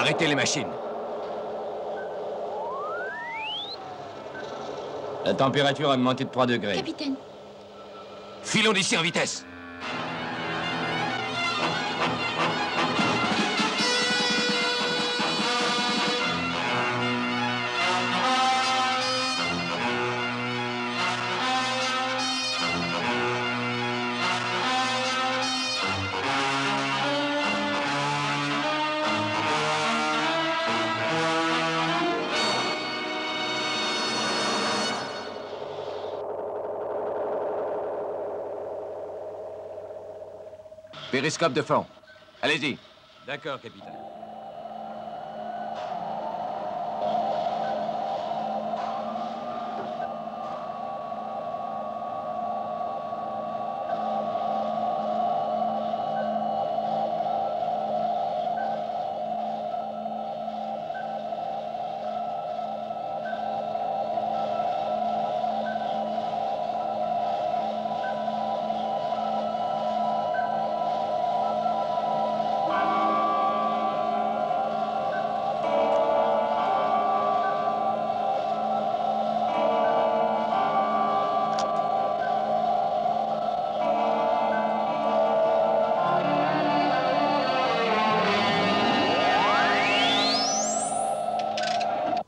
Arrêtez les machines. La température a augmenté de 3 degrés. Capitaine. Filons d'ici en vitesse. Périscope de fond. Allez-y. D'accord, capitaine.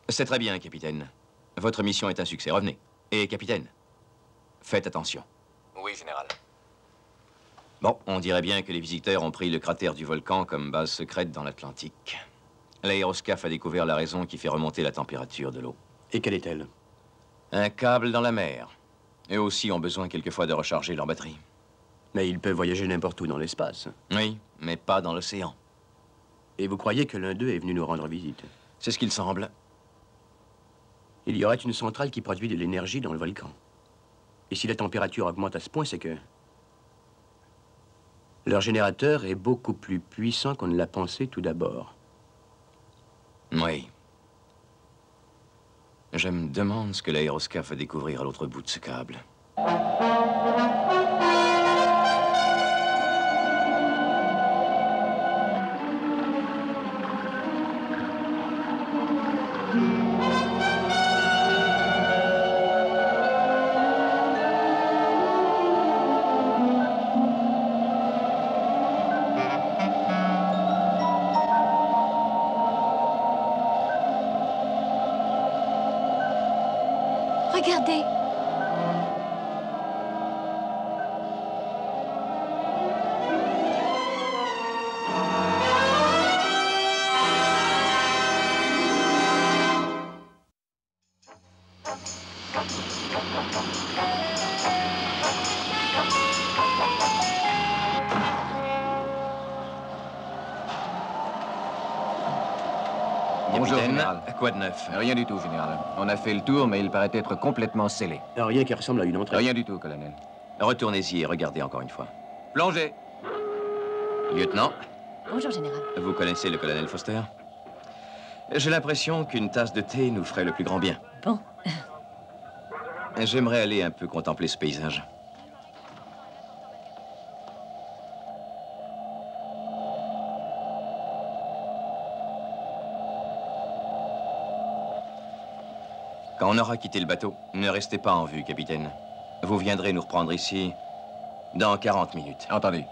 C'est très bien, capitaine. Votre mission est un succès. Revenez. Et, capitaine, faites attention. Oui, général. Bon, on dirait bien que les visiteurs ont pris le cratère du volcan comme base secrète dans l'Atlantique. L'aéroscaphe a découvert la raison qui fait remonter la température de l'eau. Et quelle est-elle? Un câble dans la mer. Eux aussi ont besoin quelquefois de recharger leur batterie. Mais ils peuvent voyager n'importe où dans l'espace. Oui, mais pas dans l'océan. Et vous croyez que l'un d'eux est venu nous rendre visite? C'est ce qu'il semble. Il y aurait une centrale qui produit de l'énergie dans le volcan. Et si la température augmente à ce point, c'est que leur générateur est beaucoup plus puissant qu'on ne l'a pensé tout d'abord. Oui. Je me demande ce que l'aéroscaphe va découvrir à l'autre bout de ce câble. Regardez. Bonjour, Capitaine, général. quoi de neuf? Rien du tout, général. On a fait le tour, mais il paraît être complètement scellé. Rien qui ressemble à une entrée. Rien du tout, colonel. Retournez-y et regardez encore une fois. Plongez. Lieutenant, Bonjour, général. vous connaissez le colonel Foster? J'ai l'impression qu'une tasse de thé nous ferait le plus grand bien. Bon. J'aimerais aller un peu contempler ce paysage. Quand on aura quitté le bateau, ne restez pas en vue, capitaine. Vous viendrez nous reprendre ici dans 40 minutes. Entendu.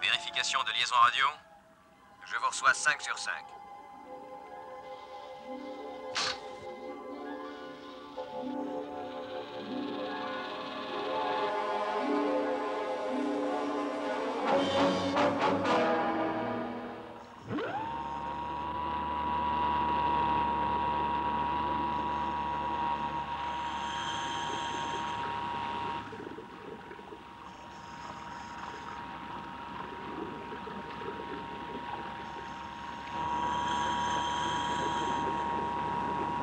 Vérification de liaison radio. Je vous reçois 5 sur 5.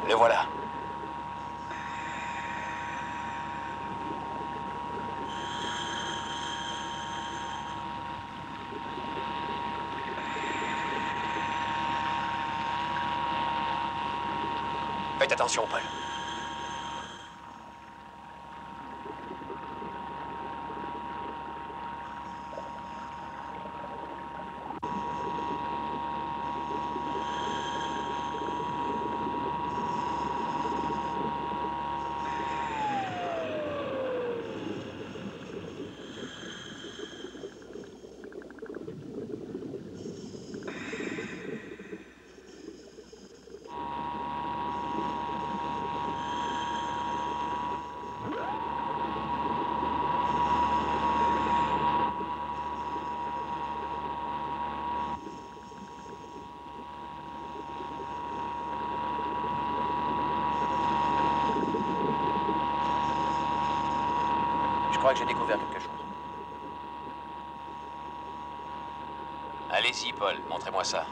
Le voilà. attention, Paul. Je crois que j'ai découvert quelque chose. Allez-y, Paul, montrez-moi ça.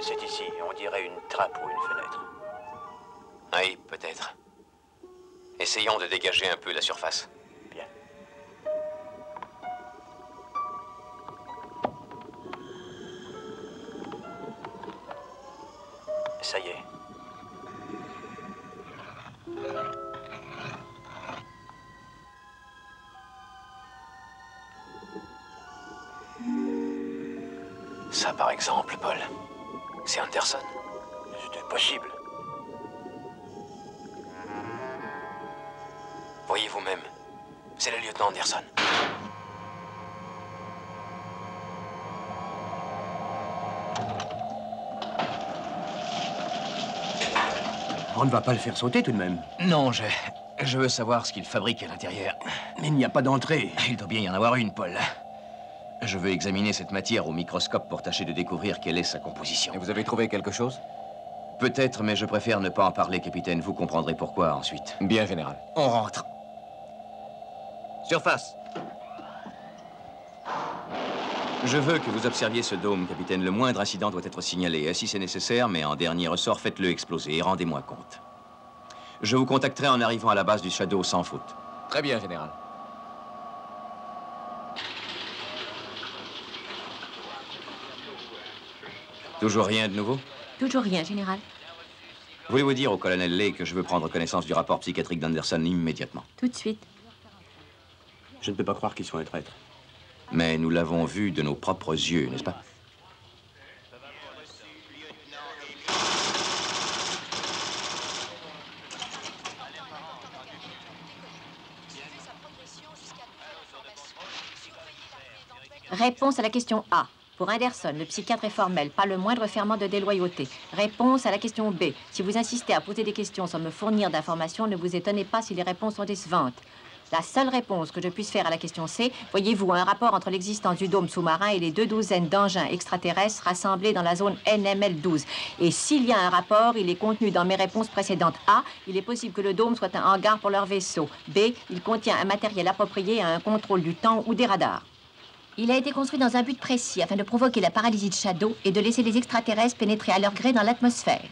C'est ici, on dirait une trappe ou une fenêtre. Oui, peut-être. Essayons de dégager un peu la surface. Bien. Ça y est. Ça, par exemple, Paul. C'est Anderson. C'est impossible. Voyez vous-même. C'est le lieutenant Anderson. On ne va pas le faire sauter tout de même. Non, je veux savoir ce qu'il fabrique à l'intérieur. Mais il n'y a pas d'entrée. Il doit bien y en avoir une, Paul. Je veux examiner cette matière au microscope pour tâcher de découvrir quelle est sa composition. Et vous avez trouvé quelque chose? Peut-être, mais je préfère ne pas en parler, capitaine. Vous comprendrez pourquoi ensuite. Bien, général. On rentre. Surface. Je veux que vous observiez ce dôme, capitaine. Le moindre incident doit être signalé. Si c'est nécessaire, mais en dernier ressort, faites-le exploser et rendez-moi compte. Je vous contacterai en arrivant à la base du Shadow sans faute. Très bien, général. Toujours rien de nouveau? Toujours rien, général. Voulez-vous dire au colonel Lay que je veux prendre connaissance du rapport psychiatrique d'Anderson immédiatement? Tout de suite. Je ne peux pas croire qu'ils soient un traître. Mais nous l'avons vu de nos propres yeux, n'est-ce pas? Réponse à la question A. Pour Anderson, le psychiatre est formel, pas le moindre ferment de déloyauté. Réponse à la question B. Si vous insistez à poser des questions sans me fournir d'informations, ne vous étonnez pas si les réponses sont décevantes. La seule réponse que je puisse faire à la question C, voyez-vous un rapport entre l'existence du dôme sous-marin et les 2 douzaines d'engins extraterrestres rassemblés dans la zone NML12. Et s'il y a un rapport, il est contenu dans mes réponses précédentes. A, il est possible que le dôme soit un hangar pour leur vaisseau. B, il contient un matériel approprié à un contrôle du temps ou des radars. Il a été construit dans un but précis, afin de provoquer la paralysie de Shadow et de laisser les extraterrestres pénétrer à leur gré dans l'atmosphère.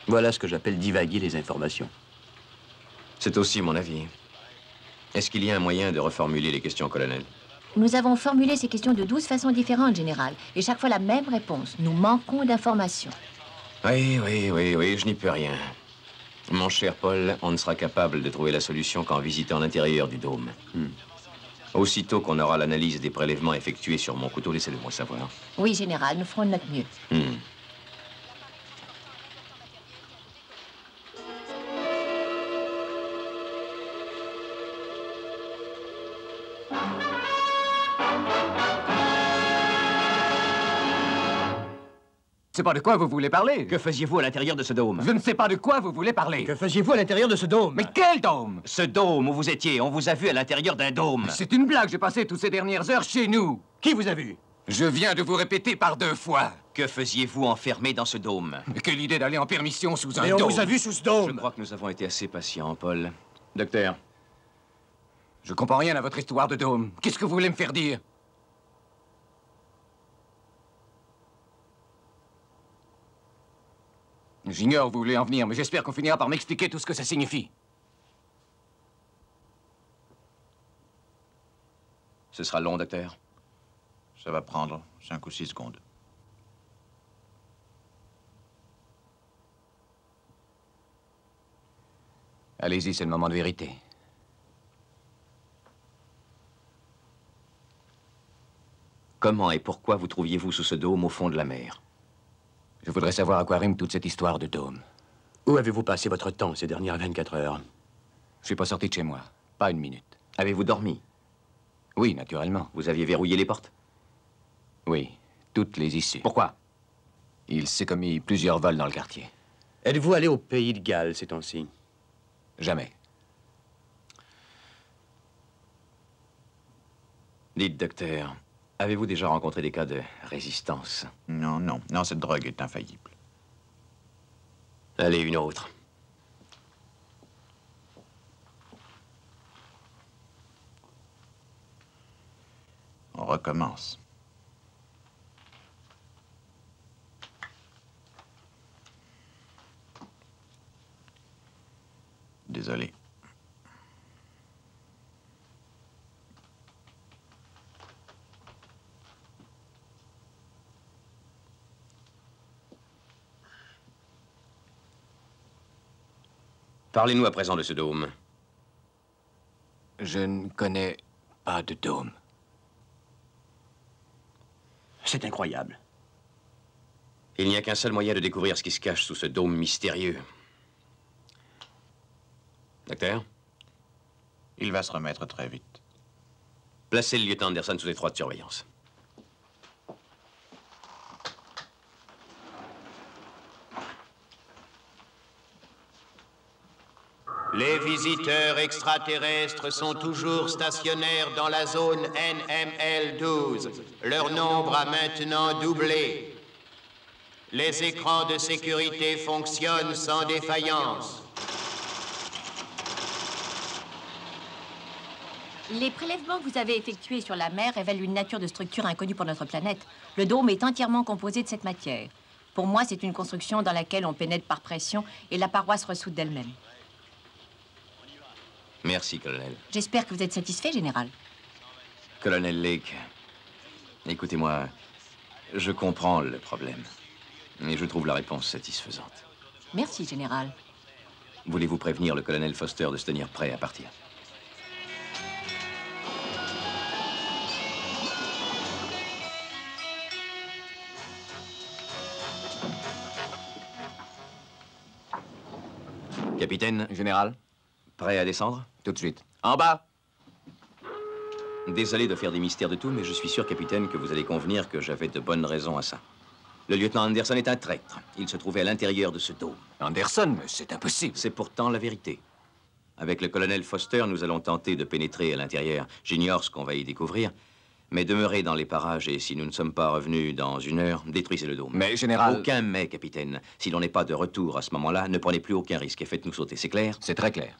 Voilà ce que j'appelle divaguer les informations. C'est aussi mon avis. Est-ce qu'il y a un moyen de reformuler les questions, colonel? Nous avons formulé ces questions de 12 façons différentes, général, et chaque fois la même réponse. Nous manquons d'informations. Oui, je n'y peux rien. Mon cher Paul, on ne sera capable de trouver la solution qu'en visitant l'intérieur du dôme. Aussitôt qu'on aura l'analyse des prélèvements effectués sur mon couteau, laissez-le-moi savoir. Oui, général, nous ferons de notre mieux. sais pas de quoi vous voulez parler. Que faisiez-vous à l'intérieur de ce dôme? Je ne sais pas de quoi vous voulez parler. Que faisiez-vous à l'intérieur de ce dôme? Mais quel dôme? Ce dôme où vous étiez, on vous a vu à l'intérieur d'un dôme. C'est une blague, j'ai passé toutes ces dernières heures chez nous. Qui vous a vu? Je viens de vous répéter par 2 fois. Que faisiez-vous enfermé dans ce dôme? Mais quelle idée d'aller en permission sous un Mais dôme. on vous a vu sous ce Je dôme. crois que nous avons été assez patients, Paul. Docteur, Je comprends rien à votre histoire de dôme. Qu'est-ce que vous voulez me faire dire? J'ignore où vous voulez en venir, mais j'espère qu'on finira par m'expliquer tout ce que ça signifie. ce sera long, docteur. Ça va prendre 5 ou 6 secondes. Allez-y, c'est le moment de vérité. Comment et pourquoi vous trouviez-vous sous ce dôme au fond de la mer? Je voudrais savoir à quoi rime toute cette histoire de dôme. Où avez-vous passé votre temps ces dernières 24 heures? Je suis pas sorti de chez moi. Pas une minute. Avez-vous dormi? Oui, naturellement. Vous aviez verrouillé les portes? Oui, toutes les issues. Pourquoi? Il s'est commis plusieurs vols dans le quartier. Êtes-vous allé au pays de Galles ces temps-ci? Jamais. Dites, docteur, avez-vous déjà rencontré des cas de résistance? Non, non, non, cette drogue est infaillible. Allez, une autre. On recommence. Désolé. Parlez-nous à présent de ce dôme. Je ne connais pas de dôme. C'est incroyable. Il n'y a qu'un seul moyen de découvrir ce qui se cache sous ce dôme mystérieux. Docteur, Il va se remettre très vite. placez le lieutenant Anderson sous étroite surveillance. Les visiteurs extraterrestres sont toujours stationnaires dans la zone NML-12. Leur nombre a maintenant doublé. Les écrans de sécurité fonctionnent sans défaillance. Les prélèvements que vous avez effectués sur la mer révèlent une nature de structure inconnue pour notre planète. Le dôme est entièrement composé de cette matière. Pour moi, c'est une construction dans laquelle on pénètre par pression et la paroi se ressoude d'elle-même. Merci, colonel. J'espère que vous êtes satisfait, Général. Colonel Lake, écoutez-moi, je comprends le problème. Et je trouve la réponse satisfaisante. Merci, Général. Voulez-vous prévenir le colonel Foster de se tenir prêt à partir? Capitaine, Général, prêt à descendre? tout de suite. En bas! Désolé de faire des mystères de tout, mais je suis sûr, capitaine, que vous allez convenir que j'avais de bonnes raisons à ça. Le lieutenant Anderson est un traître. Il se trouvait à l'intérieur de ce dôme. Anderson, c'est impossible. C'est pourtant la vérité. Avec le colonel Foster, nous allons tenter de pénétrer à l'intérieur. J'ignore ce qu'on va y découvrir, mais demeurez dans les parages et si nous ne sommes pas revenus dans 1 heure, détruisez le dôme. Mais, Général... Aucun mais, capitaine. Si l'on n'est pas de retour à ce moment-là, ne prenez plus aucun risque et faites-nous sauter, c'est clair? C'est très clair.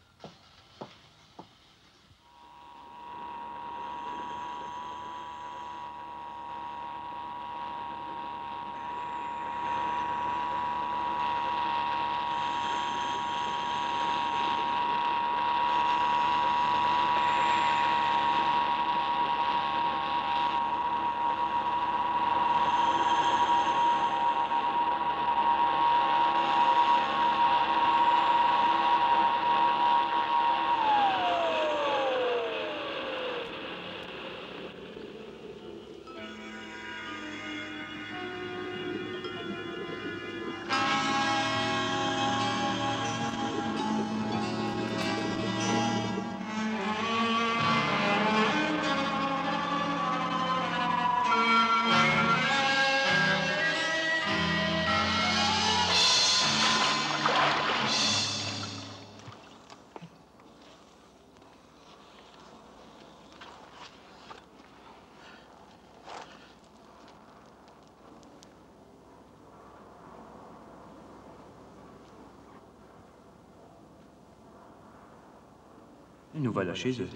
Nous voilà chez eux.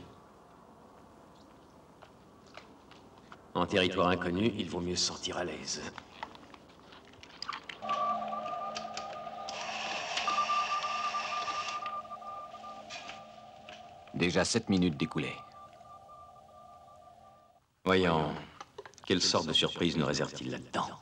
En territoire inconnu, il vaut mieux se sentir à l'aise. Déjà 7 minutes d'écoulées. Voyons, quelle sorte de surprise nous réserve-t-il là-dedans?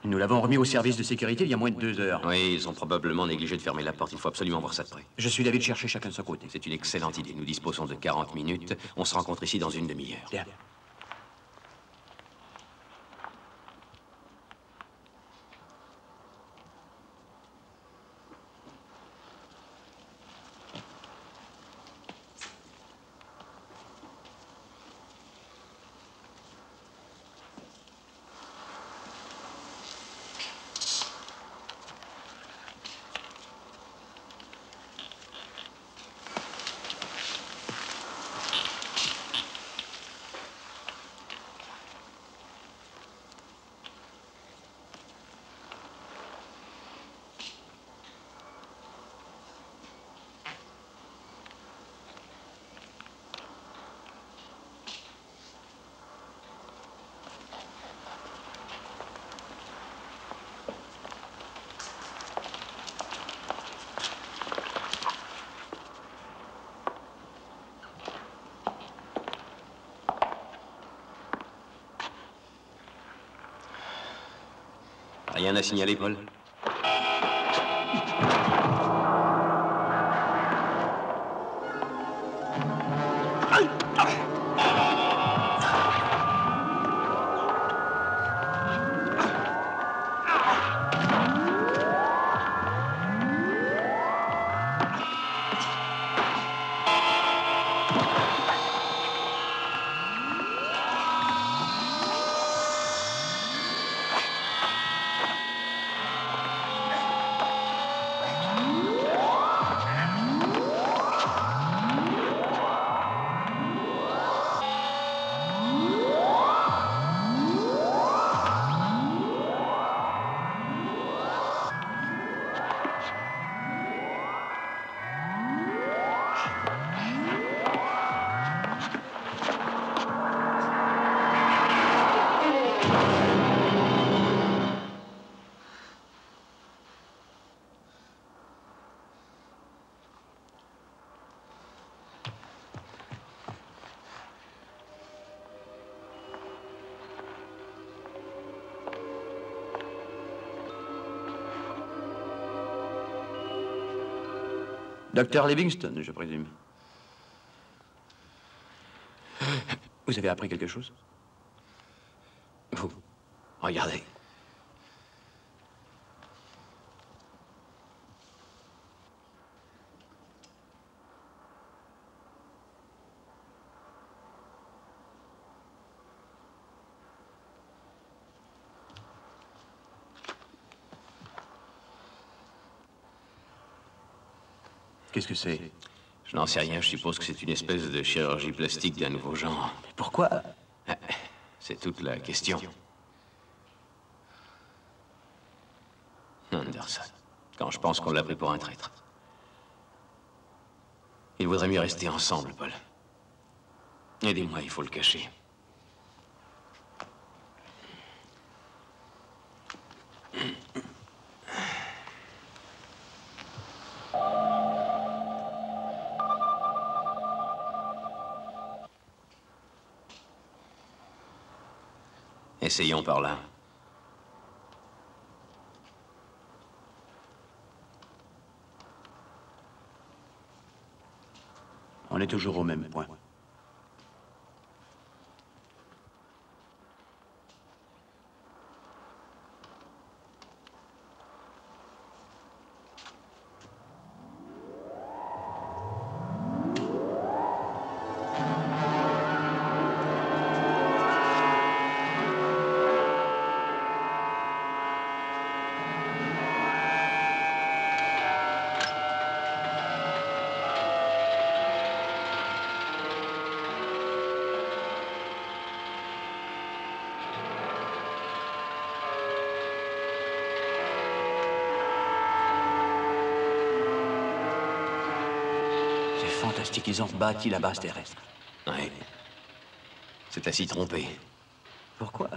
Nous l'avons remis au service de sécurité il y a moins de 2 heures. Oui, ils ont probablement négligé de fermer la porte. Il faut absolument voir ça de près. Je suis d'avis de chercher chacun de son côté. C'est une excellente idée. Nous disposons de 40 minutes. On se rencontre ici dans une demi-heure. Bien. Rien à signaler, Paul? Docteur Livingston, je présume. Vous avez appris quelque chose? Vous, regardez. Qu'est-ce que c'est? Je n'en sais rien, je suppose que c'est une espèce de chirurgie plastique d'un nouveau genre. Pourquoi? C'est toute la question. Anderson, quand je pense qu'on l'a pris pour un traître. Il vaudrait mieux rester ensemble, Paul. Aidez-moi, il faut le cacher. Essayons par là. On est toujours au même point. Fantastique, ils ont bâti la base terrestre. Oui. C'est à s'y tromper. Pourquoi?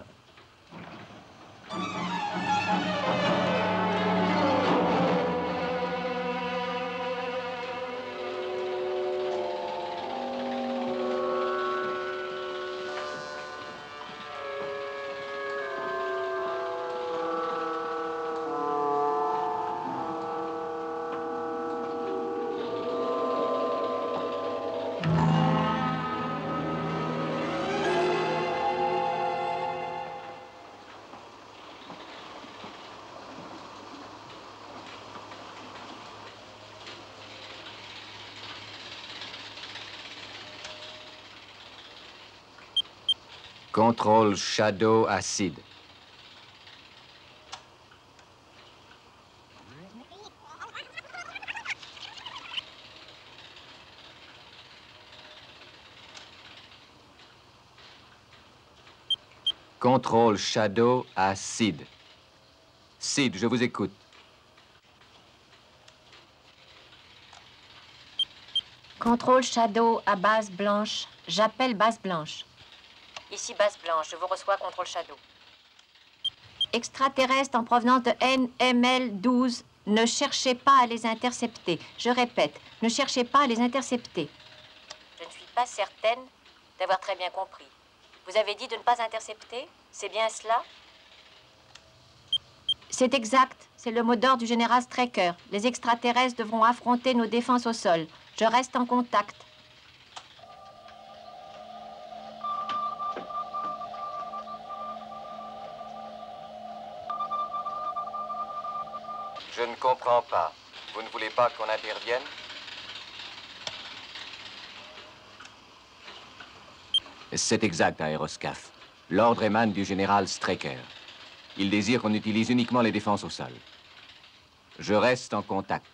Contrôle Shadow Acide. Contrôle Shadow à Sid. Sid, je vous écoute. Contrôle Shadow à base blanche. J'appelle base blanche. Ici base blanche, je vous reçois, contrôle Shadow. Extraterrestres en provenance de NML-12, ne cherchez pas à les intercepter. Je répète, ne cherchez pas à les intercepter. Je ne suis pas certaine d'avoir très bien compris. Vous avez dit de ne pas intercepter? C'est bien cela? C'est exact. C'est le mot d'ordre du général Straker. Les extraterrestres devront affronter nos défenses au sol. Je reste en contact. Je ne comprends pas. Vous ne voulez pas qu'on intervienne? C'est exact, Aéroscaphe. L'ordre émane du général Straker. Il désire qu'on utilise uniquement les défenses au sol. Je reste en contact.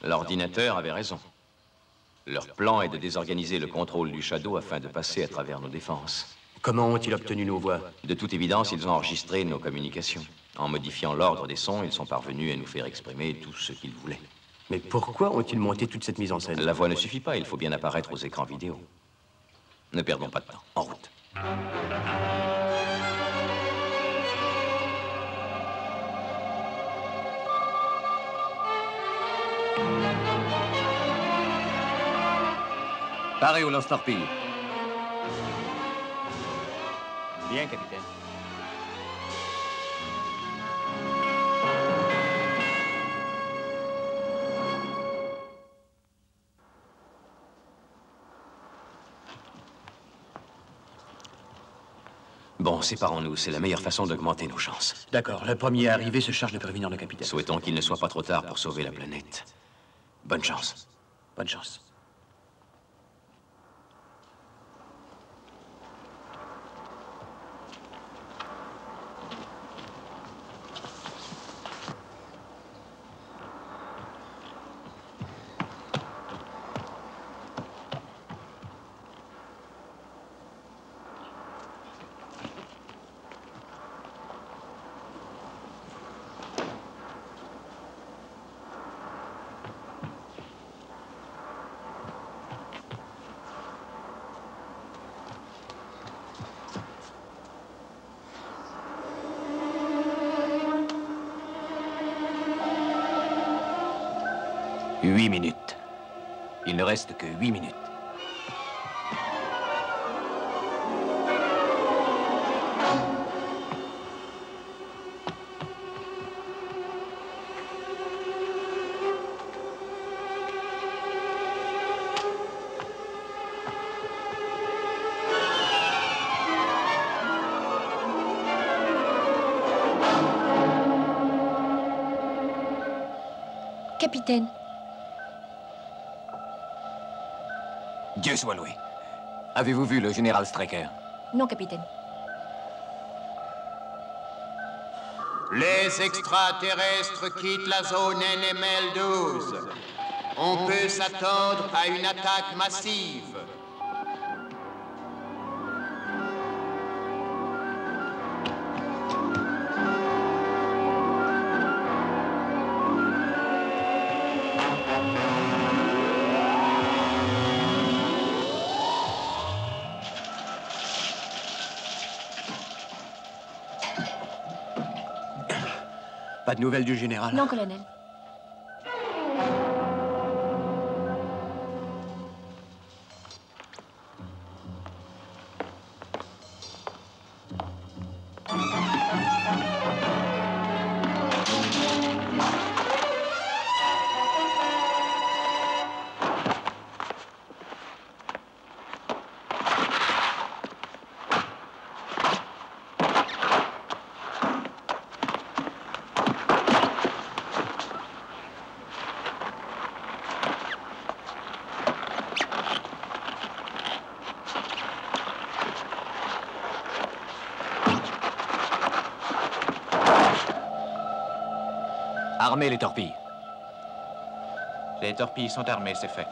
L'ordinateur avait raison. Leur plan est de désorganiser le contrôle du Shadow afin de passer à travers nos défenses. Comment ont-ils obtenu nos voix? De toute évidence, ils ont enregistré nos communications. En modifiant l'ordre des sons, ils sont parvenus à nous faire exprimer tout ce qu'ils voulaient. Mais pourquoi ont-ils monté toute cette mise en scène? La voix ne suffit pas, il faut bien apparaître aux écrans vidéo. Ne perdons pas de temps. En route. Parez au lance-torpille. Bien, capitaine. Bon, séparons-nous. C'est la meilleure façon d'augmenter nos chances. D'accord, le premier arrivé se charge de prévenir le capitaine. Souhaitons qu'il ne soit pas trop tard pour sauver la planète. Bonne chance. Bonne chance. 8 minutes. Il ne reste que 8 minutes. Capitaine. Dieu soit loué. Avez-vous vu le général Straker? Non, capitaine. Les extraterrestres quittent la zone NML-12. On peut s'attendre à une attaque massive. Pas de nouvelles du général? Non, colonel. Armez les torpilles. Les torpilles sont armées, c'est fait.